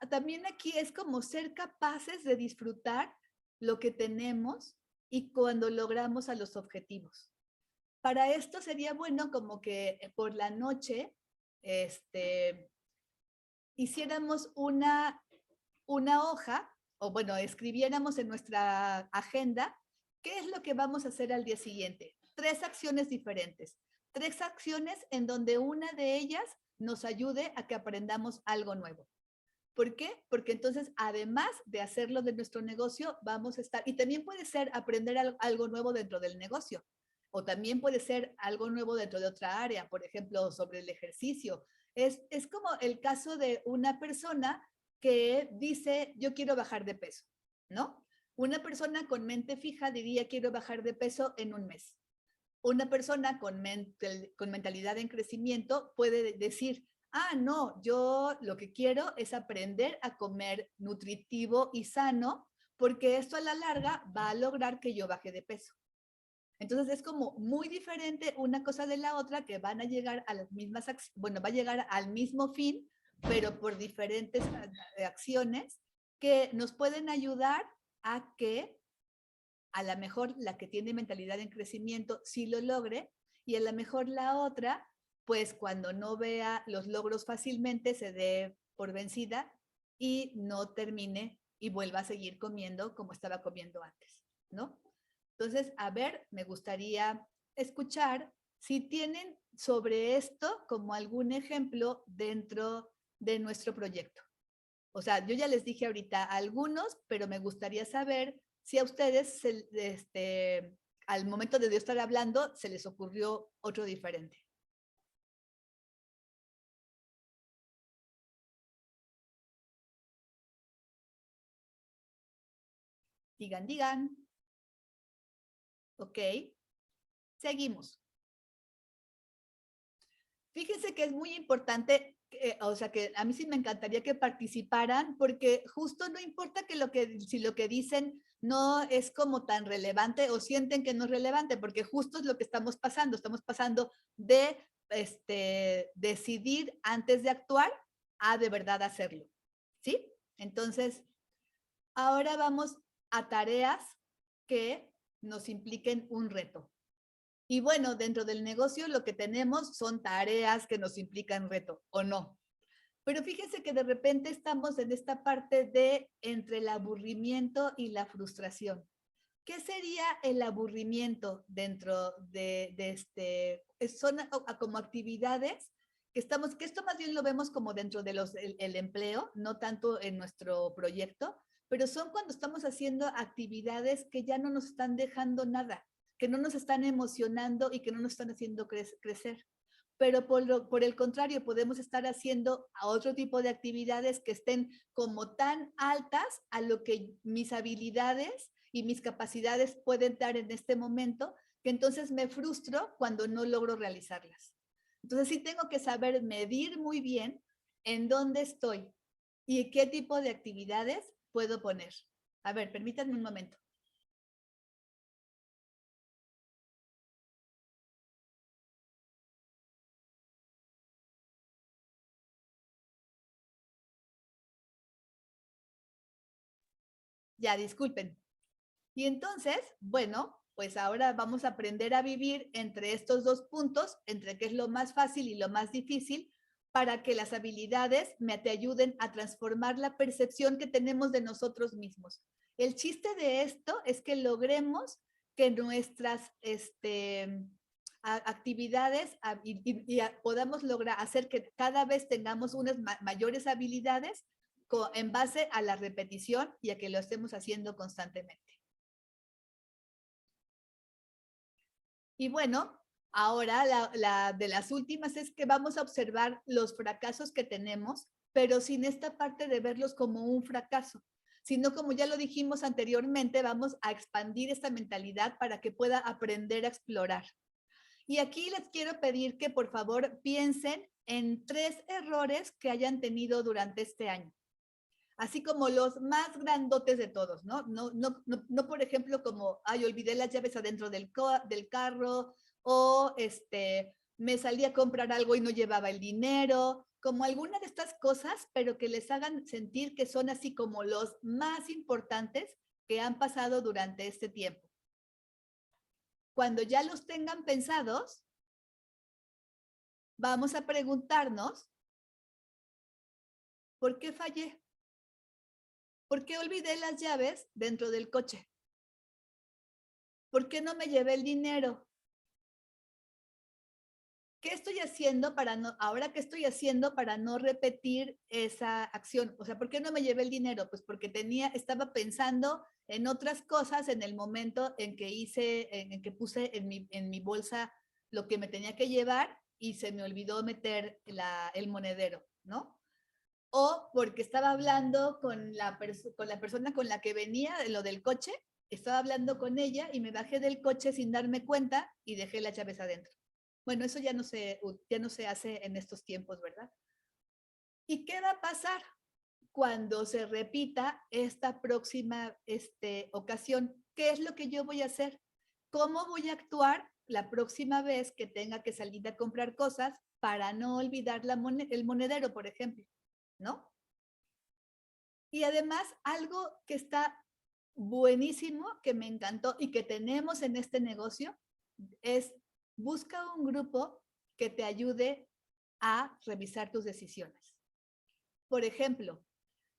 También aquí es como ser capaces de disfrutar lo que tenemos y cuando logramos a los objetivos. Para esto sería bueno como que por la noche hiciéramos una hoja, o bueno, escribiéramos en nuestra agenda qué es lo que vamos a hacer al día siguiente. 3 acciones diferentes. 3 acciones en donde una de ellas nos ayude a que aprendamos algo nuevo. ¿Por qué? Porque entonces, además de hacerlo de nuestro negocio, vamos a estar, y también puede ser aprender algo nuevo dentro del negocio, o también puede ser algo nuevo dentro de otra área, por ejemplo, sobre el ejercicio. Es como el caso de una persona que dice, yo quiero bajar de peso, ¿no? Una persona con mente fija diría, quiero bajar de peso en 1 mes. Una persona con mentalidad en crecimiento puede decir, no, yo lo que quiero es aprender a comer nutritivo y sano, porque esto a la larga va a lograr que yo baje de peso. Entonces es como muy diferente una cosa de la otra, que van a llegar a las mismas, bueno, va a llegar al mismo fin, pero por diferentes acciones que nos pueden ayudar a que a lo mejor la que tiene mentalidad en crecimiento sí lo logre, y a lo mejor la otra, pues cuando no vea los logros fácilmente, se dé por vencida y no termine y vuelva a seguir comiendo como estaba comiendo antes, ¿no? Entonces, a ver, me gustaría escuchar si tienen sobre esto como algún ejemplo dentro de nuestro proyecto. O sea, yo ya les dije ahorita algunos, pero me gustaría saber si a ustedes, al momento de yo estar hablando, se les ocurrió otro diferente. Digan, digan. Ok. Seguimos. Fíjense que es muy importante, o sea, que a mí sí me encantaría que participaran, porque justo no importa si lo que dicen no es como tan relevante o sienten que no es relevante, porque justo es lo que estamos pasando de decidir antes de actuar a de verdad hacerlo, ¿sí? Entonces, ahora vamos a tareas que nos impliquen un reto. Y bueno, dentro del negocio lo que tenemos son tareas que nos implican reto, ¿o no? Pero fíjense que de repente estamos en esta parte de entre el aburrimiento y la frustración. ¿Qué sería el aburrimiento dentro de son como actividades que esto más bien lo vemos como dentro de el empleo, no tanto en nuestro proyecto, pero son cuando estamos haciendo actividades que ya no nos están dejando nada, que no nos están emocionando y que no nos están haciendo crecer. Pero por el contrario, podemos estar haciendo a otro tipo de actividades que estén como tan altas a lo que mis habilidades y mis capacidades pueden dar en este momento, que entonces me frustro cuando no logro realizarlas. Entonces sí tengo que saber medir muy bien en dónde estoy y qué tipo de actividades puedo poner. A ver, permítanme un momento. Ya, disculpen. Y entonces, bueno, pues ahora vamos a aprender a vivir entre estos dos puntos, entre qué es lo más fácil y lo más difícil, para que las habilidades te ayuden a transformar la percepción que tenemos de nosotros mismos. El chiste de esto es que logremos que nuestras actividades y podamos lograr hacer que cada vez tengamos unas mayores habilidades en base a la repetición y a que lo estemos haciendo constantemente. Y bueno, ahora la de las últimas es que vamos a observar los fracasos que tenemos, pero sin esta parte de verlos como un fracaso, sino como ya lo dijimos anteriormente, vamos a expandir esta mentalidad para que pueda aprender a explorar. Y aquí les quiero pedir que por favor piensen en 3 errores que hayan tenido durante este año. Así como los más grandotes de todos, ¿no? No por ejemplo, como, ay, olvidé las llaves adentro del carro, o me salí a comprar algo y no llevaba el dinero, como alguna de estas cosas, pero que les hagan sentir que son así como los más importantes que han pasado durante este tiempo. Cuando ya los tengan pensados, vamos a preguntarnos, ¿por qué fallé? ¿Por qué olvidé las llaves dentro del coche? ¿Por qué no me llevé el dinero? ¿Qué estoy haciendo para no, ahora qué estoy haciendo para no repetir esa acción? O sea, ¿por qué no me llevé el dinero? Pues porque estaba pensando en otras cosas en el momento en que puse en mi bolsa lo que me tenía que llevar y se me olvidó meter el monedero, ¿no? O porque estaba hablando con la persona con la que venía de lo del coche, estaba hablando con ella y me bajé del coche sin darme cuenta y dejé las llaves adentro. Bueno, eso ya no se hace en estos tiempos, ¿verdad? ¿Y qué va a pasar cuando se repita esta próxima ocasión? ¿Qué es lo que yo voy a hacer? ¿Cómo voy a actuar la próxima vez que tenga que salir a comprar cosas para no olvidar el monedero, por ejemplo? ¿No? Y además, algo que está buenísimo, que me encantó y que tenemos en este negocio, es busca un grupo que te ayude a revisar tus decisiones. Por ejemplo,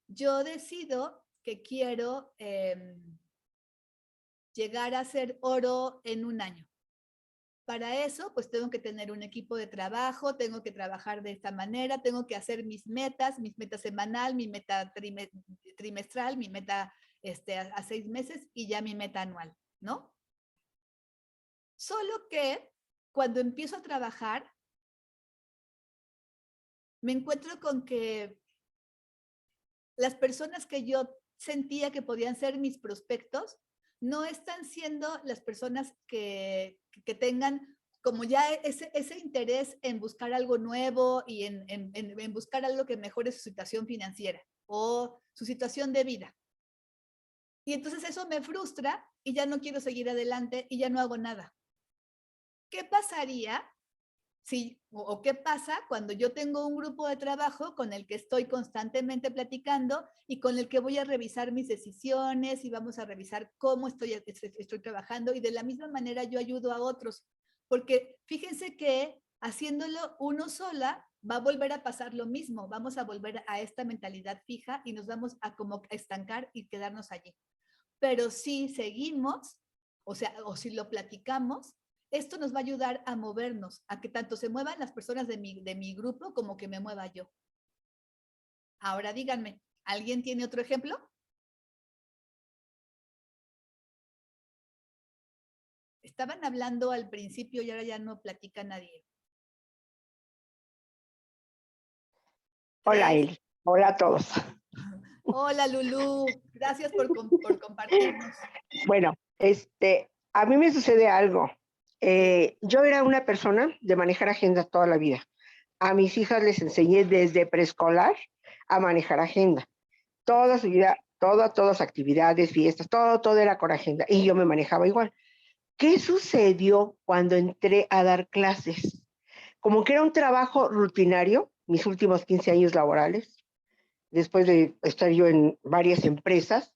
yo decido que quiero llegar a ser oro en un año. Para eso, pues tengo que tener un equipo de trabajo, tengo que trabajar de esta manera, tengo que hacer mis metas semanal, mi meta trimestral, mi meta a 6 meses y ya mi meta anual, ¿no? Solo que cuando empiezo a trabajar, me encuentro con que las personas que yo sentía que podían ser mis prospectos no están siendo las personas que tengan como ya ese interés en buscar algo nuevo y en buscar algo que mejore su situación financiera o su situación de vida. Y entonces eso me frustra y ya no quiero seguir adelante y ya no hago nada. ¿Qué pasaría o qué pasa cuando yo tengo un grupo de trabajo con el que estoy constantemente platicando y con el que voy a revisar mis decisiones y vamos a revisar cómo estoy trabajando y de la misma manera yo ayudo a otros? Porque fíjense que haciéndolo uno sola va a volver a pasar lo mismo, vamos a volver a esta mentalidad fija y nos vamos a como estancar y quedarnos allí. Pero si seguimos, o si lo platicamos, esto nos va a ayudar a movernos, a que tanto se muevan las personas de mi grupo como que me mueva yo. Ahora díganme, ¿alguien tiene otro ejemplo? Estaban hablando al principio y ahora ya no platica nadie. Hola, Eli. Hola a todos. Hola, Lulú. Gracias por compartirnos. Bueno, a mí me sucede algo. Yo era una persona de manejar agenda toda la vida. A mis hijas les enseñé desde preescolar a manejar agenda. Toda su vida, todas actividades, fiestas, todo era con agenda. Y yo me manejaba igual. ¿Qué sucedió cuando entré a dar clases? Como que era un trabajo rutinario, mis últimos 15 años laborales, después de estar yo en varias empresas.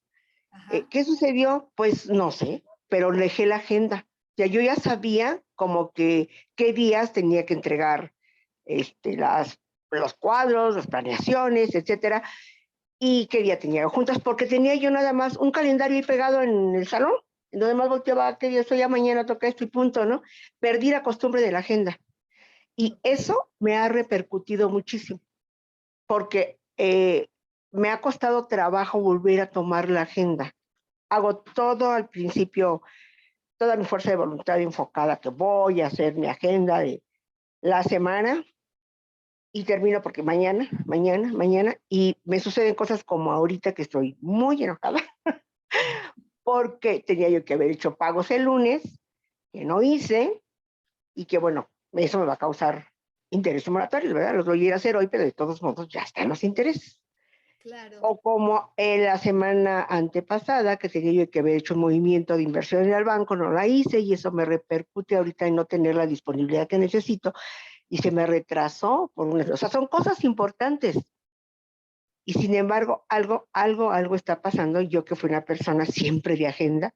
¿Qué sucedió? Pues no sé, pero dejé la agenda. Ya yo ya sabía como que qué días tenía que entregar los cuadros, las planeaciones, etcétera, y qué día tenía juntas, porque tenía yo nada más un calendario ahí pegado en el salón, en donde más volteaba, qué día soy, ya mañana toca esto y punto, ¿no? Perdí la costumbre de la agenda. Y eso me ha repercutido muchísimo, porque me ha costado trabajo volver a tomar la agenda. Hago todo al principio, toda mi fuerza de voluntad enfocada que voy a hacer mi agenda de la semana y termino porque mañana, y me suceden cosas como ahorita que estoy muy enojada porque tenía yo que haber hecho pagos el lunes, que no hice, y que bueno, eso me va a causar intereses moratorios, ¿verdad? Los voy a ir a hacer hoy, pero de todos modos ya están los intereses. Claro. O como en la semana antepasada, que tenía yo que haber hecho un movimiento de inversión en el banco, no la hice, y eso me repercute ahorita en no tener la disponibilidad que necesito, y se me retrasó. O sea, son cosas importantes. Y sin embargo, algo está pasando. Yo que fui una persona siempre de agenda,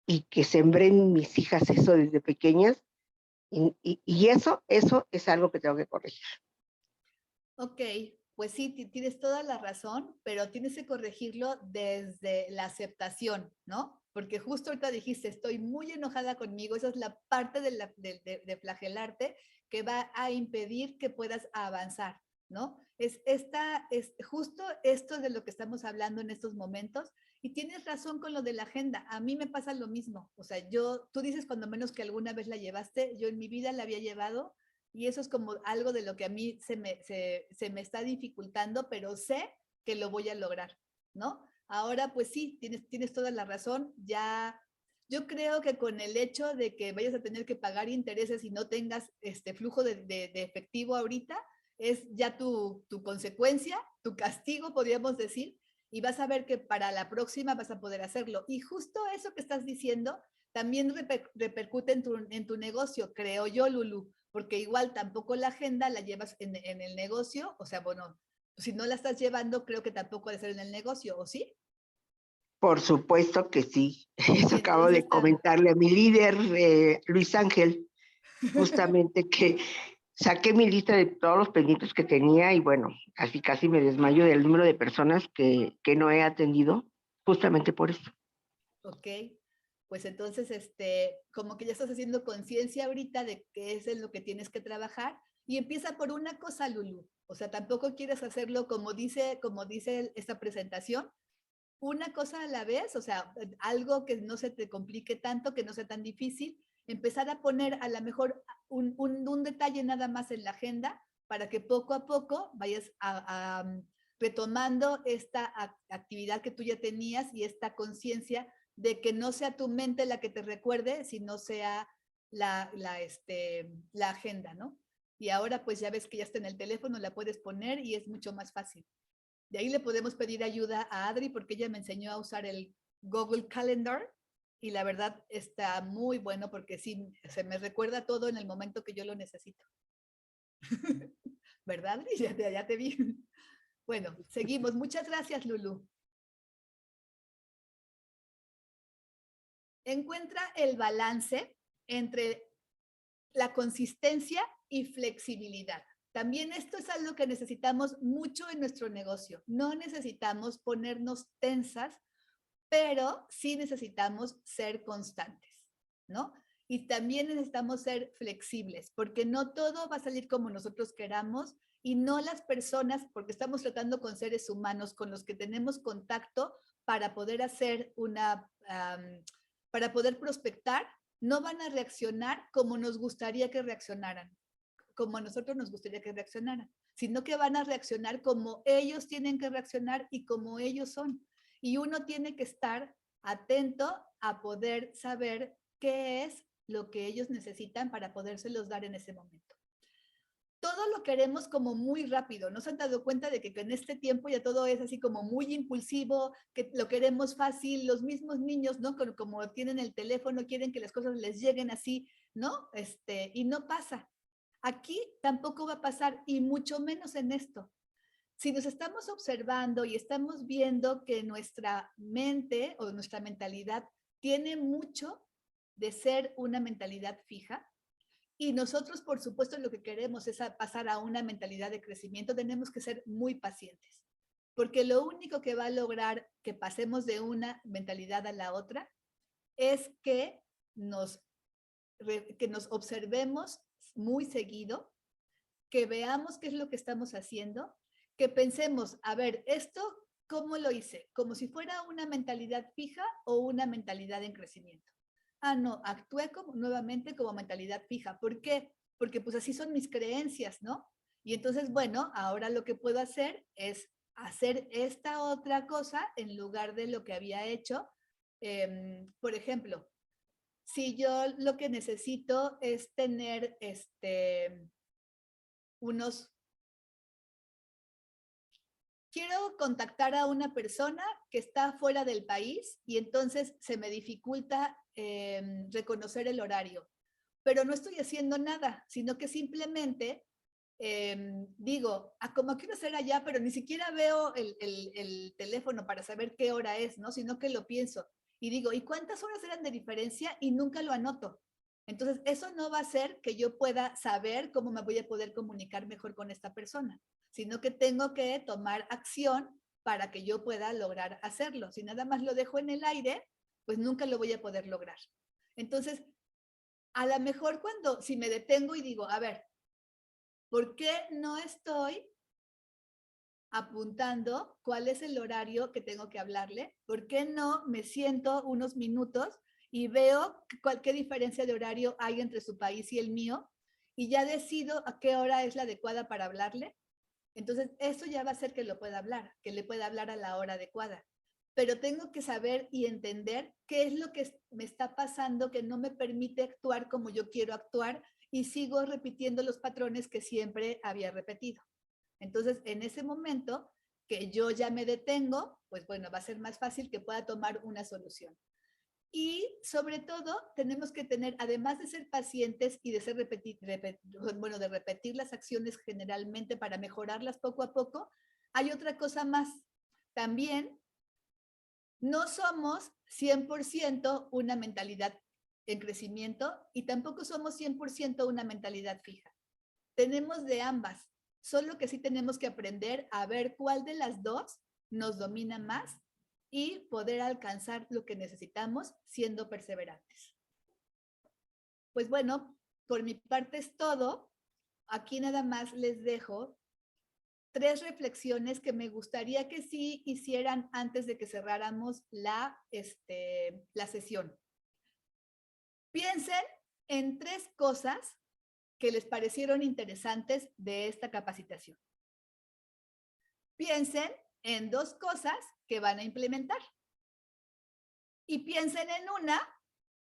y que sembré en mis hijas eso desde pequeñas, y eso es algo que tengo que corregir. Ok, pues sí, tienes toda la razón, pero tienes que corregirlo desde la aceptación, ¿no? Porque justo ahorita dijiste, estoy muy enojada conmigo, esa es la parte de flagelarte que va a impedir que puedas avanzar, ¿no? Es justo esto de lo que estamos hablando en estos momentos, y tienes razón con lo de la agenda. A mí me pasa lo mismo. O sea, tú dices cuando menos que alguna vez la llevaste, yo en mi vida la había llevado, y eso es como algo de lo que a mí se me está dificultando, pero sé que lo voy a lograr, ¿no? Ahora, pues sí, tienes toda la razón. Ya, yo creo que con el hecho de que vayas a tener que pagar intereses y no tengas este flujo de efectivo ahorita, es ya tu consecuencia, tu castigo, podríamos decir, y vas a ver que para la próxima vas a poder hacerlo. Y justo eso que estás diciendo también repercute en tu negocio, creo yo, Lulu, porque igual tampoco la agenda la llevas en el negocio, o sea, bueno, si no la estás llevando, creo que tampoco ha de ser en el negocio, ¿o sí? Por supuesto que sí. Eso acabo Entonces, de comentarle a mi líder, Luis Ángel, justamente que saqué mi lista de todos los pendientes que tenía, y bueno, así casi me desmayo del número de personas que no he atendido, justamente por eso. ok, pues entonces, como que ya estás haciendo conciencia ahorita de qué es en lo que tienes que trabajar, y empieza por una cosa, Lulu. O sea, tampoco quieres hacerlo como dice esta presentación, una cosa a la vez, o sea, algo que no se te complique tanto, que no sea tan difícil, empezar a poner a lo mejor un detalle nada más en la agenda para que poco a poco vayas retomando esta actividad que tú ya tenías y esta conciencia de que no sea tu mente la que te recuerde, sino sea la agenda, ¿no? Y ahora pues ya ves que ya está en el teléfono, la puedes poner y es mucho más fácil. De ahí le podemos pedir ayuda a Adri porque ella me enseñó a usar el Google Calendar, y la verdad está muy bueno porque sí, se me recuerda todo en el momento que yo lo necesito. ¿Verdad, Adri? Ya te vi. Bueno, seguimos. Muchas gracias, Lulu. Encuentra el balance entre la consistencia y flexibilidad. También esto es algo que necesitamos mucho en nuestro negocio. No necesitamos ponernos tensas, pero sí necesitamos ser constantes, ¿no? Y también necesitamos ser flexibles, porque no todo va a salir como nosotros queramos, y no las personas, porque estamos tratando con seres humanos con los que tenemos contacto para poder hacer para poder prospectar, no van a reaccionar como nos gustaría que reaccionaran, como a nosotros nos gustaría que reaccionaran, sino que van a reaccionar como ellos tienen que reaccionar y como ellos son. Y uno tiene que estar atento a poder saber qué es lo que ellos necesitan para podérselos dar en ese momento. Todo lo queremos como muy rápido, ¿no se han dado cuenta de que en este tiempo ya todo es así como muy impulsivo, que lo queremos fácil, los mismos niños, ¿no? Como tienen el teléfono, quieren que las cosas les lleguen así, ¿no? Y no pasa. Aquí tampoco va a pasar, y mucho menos en esto. Si nos estamos observando y estamos viendo que nuestra mente o nuestra mentalidad tiene mucho de ser una mentalidad fija, y nosotros, por supuesto, lo que queremos es pasar a una mentalidad de crecimiento, tenemos que ser muy pacientes, porque lo único que va a lograr que pasemos de una mentalidad a la otra es que nos observemos muy seguido, que veamos qué es lo que estamos haciendo, que pensemos, a ver, esto, ¿cómo lo hice? ¿Como si fuera una mentalidad fija o una mentalidad en crecimiento? Ah, no, actué nuevamente como mentalidad fija. ¿Por qué? Porque pues así son mis creencias, ¿no? Y entonces, bueno, ahora lo que puedo hacer es hacer esta otra cosa en lugar de lo que había hecho. Por ejemplo, si yo lo que necesito es tener unos... Quiero contactar a una persona que está fuera del país y entonces se me dificulta reconocer el horario, pero no estoy haciendo nada, sino que simplemente digo, como quiero ser allá, pero ni siquiera veo el teléfono para saber qué hora es, ¿no? Sino que lo pienso y digo, ¿y cuántas horas eran de diferencia? Y nunca lo anoto. Entonces, eso no va a hacer que yo pueda saber cómo me voy a poder comunicar mejor con esta persona, sino que tengo que tomar acción para que yo pueda lograr hacerlo. Si nada más lo dejo en el aire, pues nunca lo voy a poder lograr. Entonces, a lo mejor si me detengo y digo, a ver, ¿por qué no estoy apuntando cuál es el horario que tengo que hablarle? ¿Por qué no me siento unos minutos y veo qué diferencia de horario hay entre su país y el mío? Y ya decido a qué hora es la adecuada para hablarle. Entonces, eso ya va a hacer que lo pueda hablar, que le pueda hablar a la hora adecuada. Pero tengo que saber y entender qué es lo que me está pasando que no me permite actuar como yo quiero actuar y sigo repitiendo los patrones que siempre había repetido. Entonces, en ese momento que yo ya me detengo, pues bueno, va a ser más fácil que pueda tomar una solución. Y sobre todo, tenemos que tener, además de ser pacientes y de ser de repetir las acciones generalmente para mejorarlas poco a poco, hay otra cosa más. También no somos 100% una mentalidad en crecimiento y tampoco somos 100% una mentalidad fija. Tenemos de ambas, solo que sí tenemos que aprender a ver cuál de las dos nos domina más y poder alcanzar lo que necesitamos siendo perseverantes. Pues bueno, por mi parte es todo. Aquí nada más les dejo 3 reflexiones que me gustaría que sí hicieran antes de que cerráramos la sesión. Piensen en 3 cosas que les parecieron interesantes de esta capacitación. Piensen en 2 cosas que van a implementar. Y piensen en una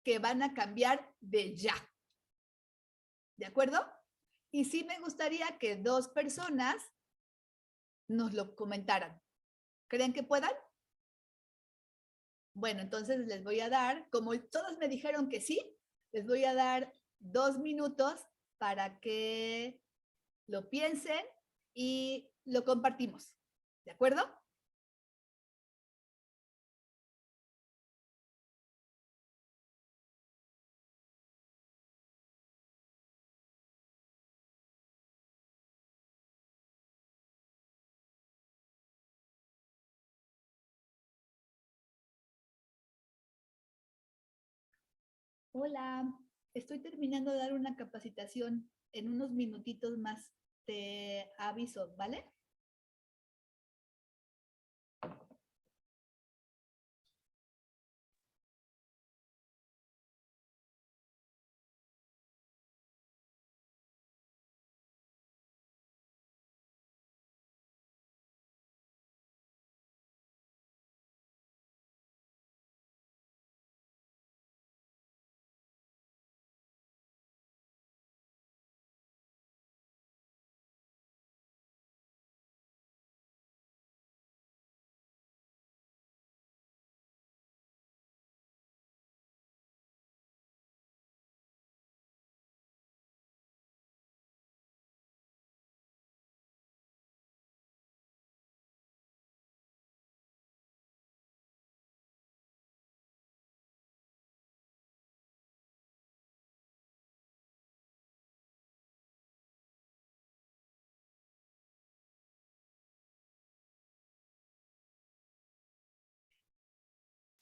que van a cambiar de ya. ¿De acuerdo? Y sí me gustaría que 2 personas nos lo comentaran. ¿Creen que puedan? Bueno, entonces les voy a dar, como todos me dijeron que sí, les voy a dar 2 minutos para que lo piensen y lo compartimos. ¿De acuerdo? Hola, estoy terminando de dar una capacitación en unos minutitos más. Te aviso, ¿vale?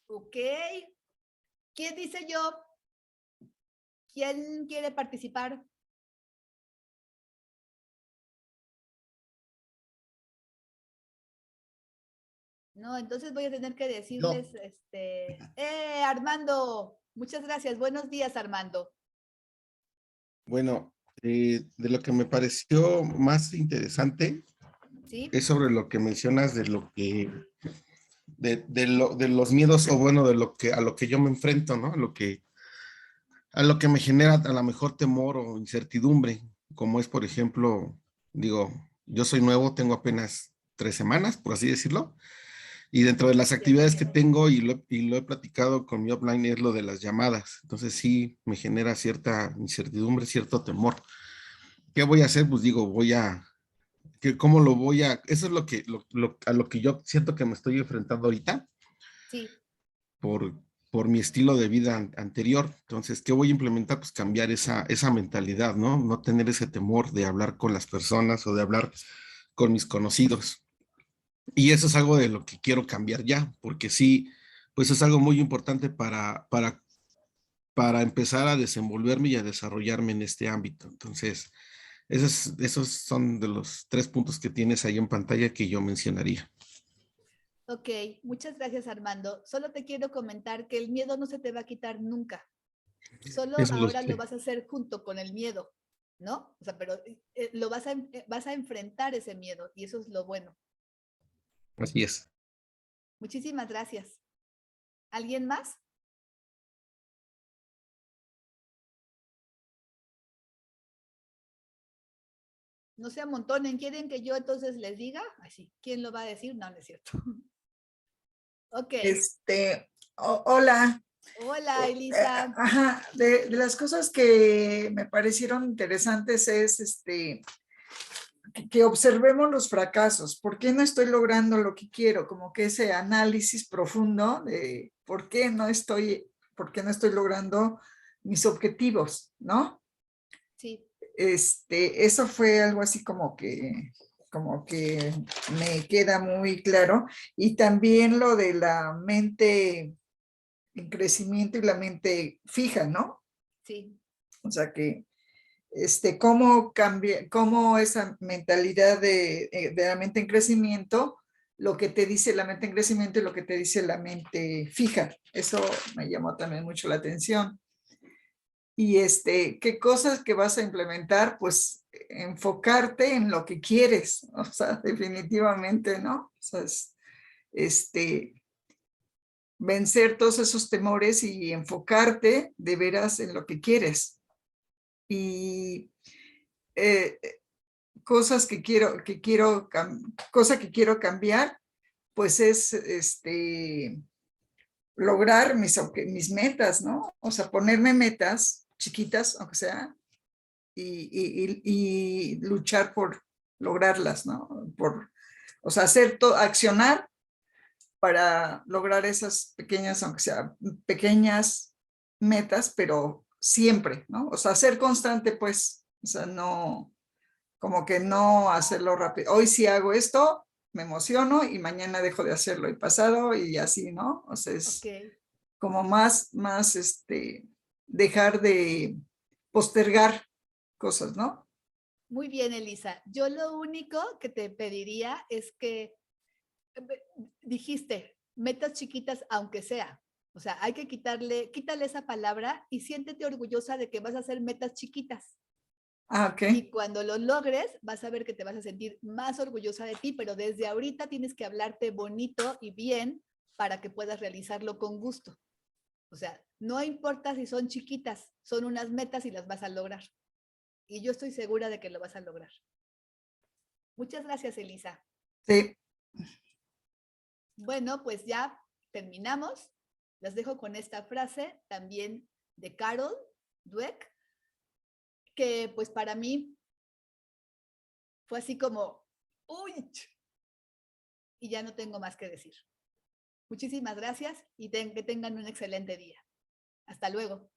Ok. ¿Quién dice yo? ¿Quién quiere participar? No, entonces voy a tener que decirles, Armando, muchas gracias. Buenos días, Armando. Bueno, de lo que me pareció más interesante ¿Sí? es sobre lo que mencionas de lo que, de los miedos, o bueno, de lo que, a lo que yo me enfrento, ¿no? A lo que me genera a lo mejor temor o incertidumbre, como es, por ejemplo, digo, yo soy nuevo, tengo apenas 3 semanas, por así decirlo, y dentro de las actividades que tengo y lo he platicado con mi upline es lo de las llamadas, entonces sí me genera cierta incertidumbre, cierto temor. ¿Qué voy a hacer? Pues digo, ¿cómo lo voy a, eso es lo que, a lo que yo siento que me estoy enfrentando ahorita Sí. por, por mi estilo de vida anterior. Entonces, ¿qué voy a implementar? Pues cambiar esa mentalidad, ¿no? No tener ese temor de hablar con las personas o de hablar con mis conocidos. Y eso es algo de lo que quiero cambiar ya, porque sí, pues es algo muy importante para empezar a desenvolverme y a desarrollarme en este ámbito. Entonces, esos son de los 3 puntos que tienes ahí en pantalla que yo mencionaría. Ok, muchas gracias, Armando. Solo te quiero comentar que el miedo no se te va a quitar nunca. Solo Eso lo ahora lo sé. vas a hacer junto con el miedo, ¿no? O sea, pero lo vas a enfrentar ese miedo y eso es lo bueno. Así es. Muchísimas gracias. ¿Alguien más? No se amontonen. ¿Quieren que yo entonces les diga? Así, ¿quién lo va a decir? No, no es cierto. Ok. Hola. Hola, Elisa. Ajá, de las cosas que me parecieron interesantes es que observemos los fracasos. ¿Por qué no estoy logrando lo que quiero? Como que ese análisis profundo de por qué no estoy logrando mis objetivos, ¿no? Sí. Eso fue algo así como que me queda muy claro. Y también lo de la mente en crecimiento y la mente fija, ¿no? Sí. O sea que cómo cambia, cómo esa mentalidad de la mente en crecimiento, lo que te dice la mente en crecimiento y lo que te dice la mente fija. Eso me llamó también mucho la atención. Y qué cosas que vas a implementar, pues enfocarte en lo que quieres, o sea, definitivamente, ¿no? O sea, vencer todos esos temores y enfocarte de veras en lo que quieres. Y cosas que quiero cambiar, pues es lograr mis metas, ¿no? O sea, ponerme metas chiquitas, aunque sea, y luchar por lograrlas, ¿no? O sea, accionar para lograr esas pequeñas, aunque sea pequeñas metas, pero siempre, ¿no? O sea, ser constante, pues, o sea, no, como que no hacerlo rápido. Hoy sí hago esto, me emociono y mañana dejo de hacerlo y pasado y así, ¿no? O sea, es como más, dejar de postergar cosas, ¿no? Muy bien, Elisa. Yo lo único que te pediría es que dijiste metas chiquitas, aunque sea. O sea, hay que quítale esa palabra y siéntete orgullosa de que vas a hacer metas chiquitas. Ah, ok. Y cuando lo logres, vas a ver que te vas a sentir más orgullosa de ti, pero desde ahorita tienes que hablarte bonito y bien para que puedas realizarlo con gusto. O sea, no importa si son chiquitas, son unas metas y las vas a lograr. Y yo estoy segura de que lo vas a lograr. Muchas gracias, Elisa. Sí. Bueno, pues ya terminamos. Las dejo con esta frase también de Carol Dweck, que pues para mí fue así como, uy, y ya no tengo más que decir. Muchísimas gracias y que tengan un excelente día. Hasta luego.